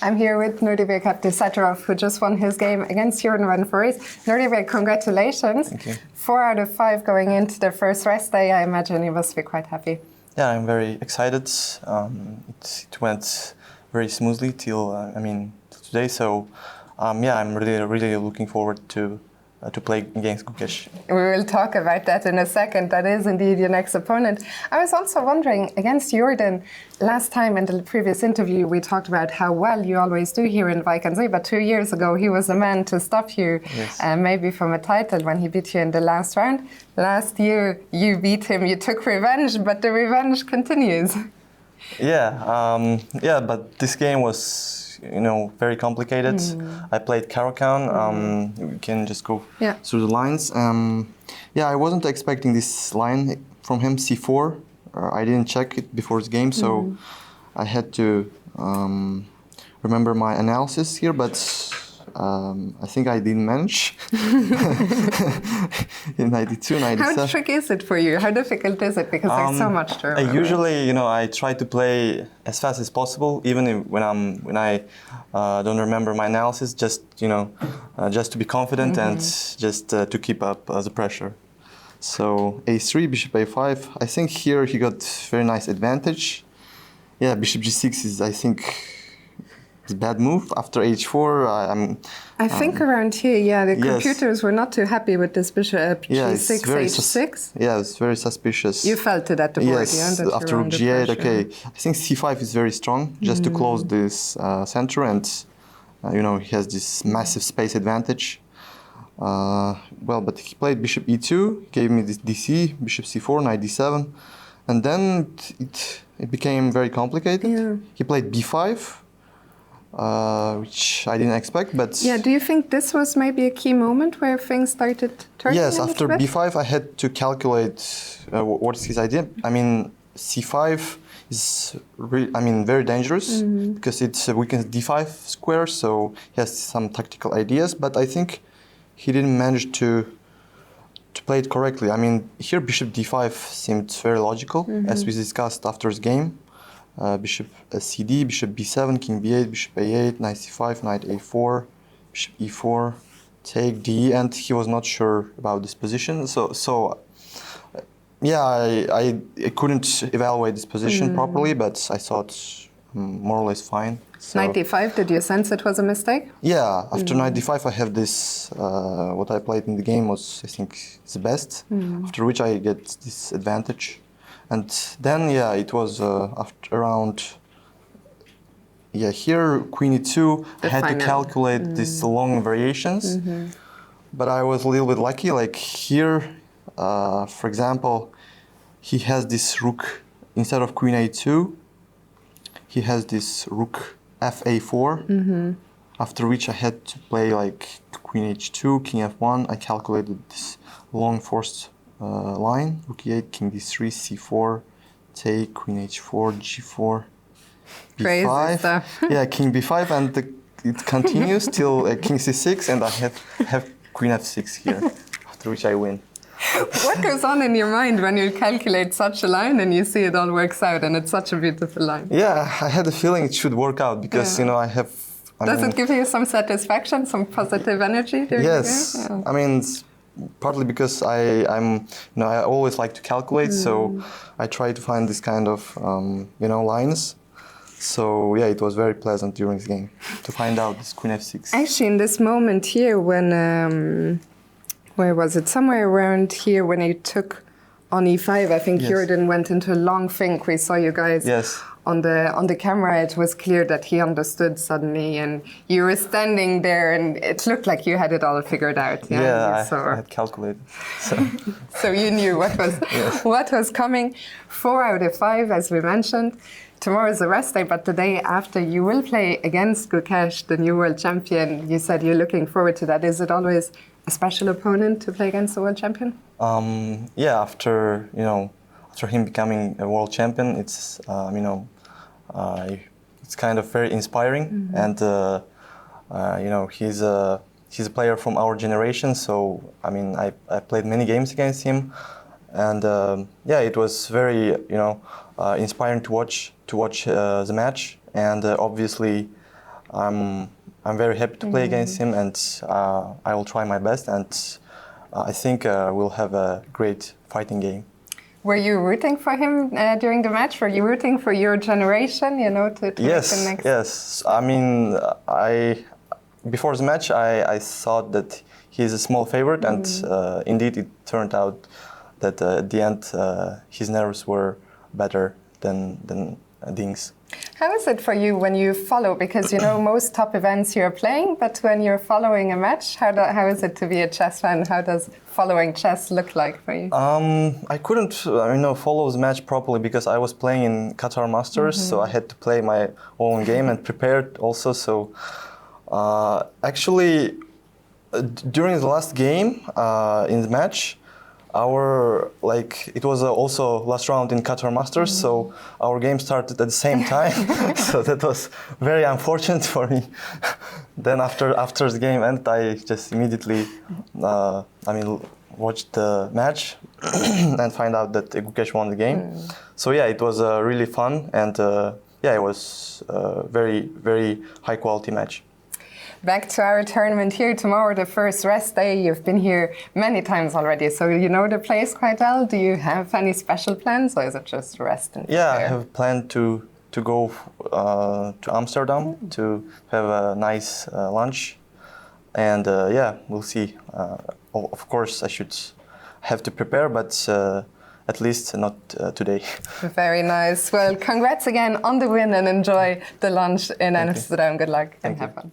I'm here with Abdusattorov, who just won his game against Jordan Van Voorhis. Nordivek, congratulations. Thank you. 4 out of 5 going into the first rest day. I imagine you must be quite happy. Yeah, I'm very excited. It went very smoothly till today. So yeah, I'm really looking forward to play against Gukesh. We will talk about that in a second. That is indeed your next opponent. I was also wondering, against Jordan, last time in the previous interview we talked about how well you always do here in Wijk, but 2 years ago he was the man to stop you, yes. Maybe from a title when he beat you in the last round. Last year you beat him, you took revenge, but the revenge continues. Yeah, but this game was very complicated. I played Caro-Kann. We can just go through the lines. Yeah, I wasn't expecting this line from him, c4. I didn't check it before the game, so I had to remember my analysis here, but I think I didn't manage. In 92, 97. How tricky is it for you? How difficult is it? Because there's so much to remember. Usually, I try to play as fast as possible, even when I don't remember my analysis. Just just to be confident and just to keep up the pressure. So a3, bishop a5. I think here he got very nice advantage. Yeah, bishop g6 is, I think, it's a bad move. After h4, I think around here, the computers were not too happy with this bishop g6, h6. Yeah, it's very suspicious. You felt it at the board, yes, that after rook g8, okay. I think c5 is very strong, just to close this center, and he has this massive space advantage. Well, but he played bishop e2, gave me this dc, bishop c4, knight d7, and then it became very complicated. Yeah. He played b5. Which I didn't expect, but... Yeah, do you think this was maybe a key moment where things started turning? Yes, after b5 I had to calculate what is his idea. I mean, c5 is very dangerous because it weakens d5 square, so he has some tactical ideas, but I think he didn't manage to play it correctly. I mean, here bishop d5 seemed very logical, as we discussed after his game. Bishop cd, bishop b7, king b8, bishop a8, knight c5, knight a4, bishop e4, take d, and he was not sure about this position. So yeah, I couldn't evaluate this position properly, but I thought more or less fine. So, knight d5, did you sense it was a mistake? Yeah, after knight d5 I have this, what I played in the game was, I think, the best, after which I get this advantage. And then, it was around here, queen e2, I had to calculate these long variations, but I was a little bit lucky, like here, for example, he has this rook, instead of queen a2, he has this rook fa4, after which I had to play like queen h2, king f1, I calculated this long forced line, rook e8, king d3, c4, take, queen h4, g4, b5. Crazy stuff. Yeah, king b5, and it continues till king c6, and I have queen f6 here, after which I win. What goes on in your mind when you calculate such a line and you see it all works out and it's such a beautiful line? Yeah, I had a feeling it should work out because, I have... Does it give you some satisfaction, some positive energy during the game? I mean, partly because I always like to calculate, so I try to find this kind of lines. So yeah, it was very pleasant during this game to find out this queen f6. Actually, in this moment here, when where was it? Somewhere around here, when you took on e5, I think Jordan went into a long think. We saw you guys. Yes. On the camera, it was clear that he understood suddenly, and you were standing there, and it looked like you had it all figured out. Yeah, I had calculated. So you knew what was coming. 4 out of 5, as we mentioned. Tomorrow is the rest day, but the day after you will play against Gukesh, the new world champion. You said you're looking forward to that. Is it always a special opponent to play against the world champion? Yeah, after him becoming a world champion, it's it's kind of very inspiring, and he's a player from our generation. So I mean, I played many games against him, and it was very inspiring to watch the match, and obviously I'm very happy to play against him, and I will try my best, and I think we'll have a great fighting game. Were you rooting for him during the match? Were you rooting for your generation, you know, to Yes, make the next? yes. I mean, before the match, I thought that he's a small favorite, and indeed it turned out that at the end his nerves were better than Ding's. How is it for you when you follow? Because you know most top events you're playing, but when you're following a match, how is it to be a chess fan? How does following chess look like for you? I couldn't, follow the match properly because I was playing in Qatar Masters, so I had to play my own game and prepared also. So actually, during the last game in the match, it was also last round in Qatar Masters, so our game started at the same time. So that was very unfortunate for me. Then after the game ended, I just immediately, watched the match and find out that Gukesh won the game. So yeah, it was really fun, and it was a very, very high quality match. Back to our tournament here tomorrow, the first rest day. You've been here many times already, so you know the place quite well. Do you have any special plans, or is it just rest and Yeah, prepare? I have planned to go to Amsterdam to have a nice lunch, and we'll see. Of course, I should have to prepare, but at least not today. Very nice. Well, congrats again on the win, and enjoy the lunch in Amsterdam. Good luck and have fun.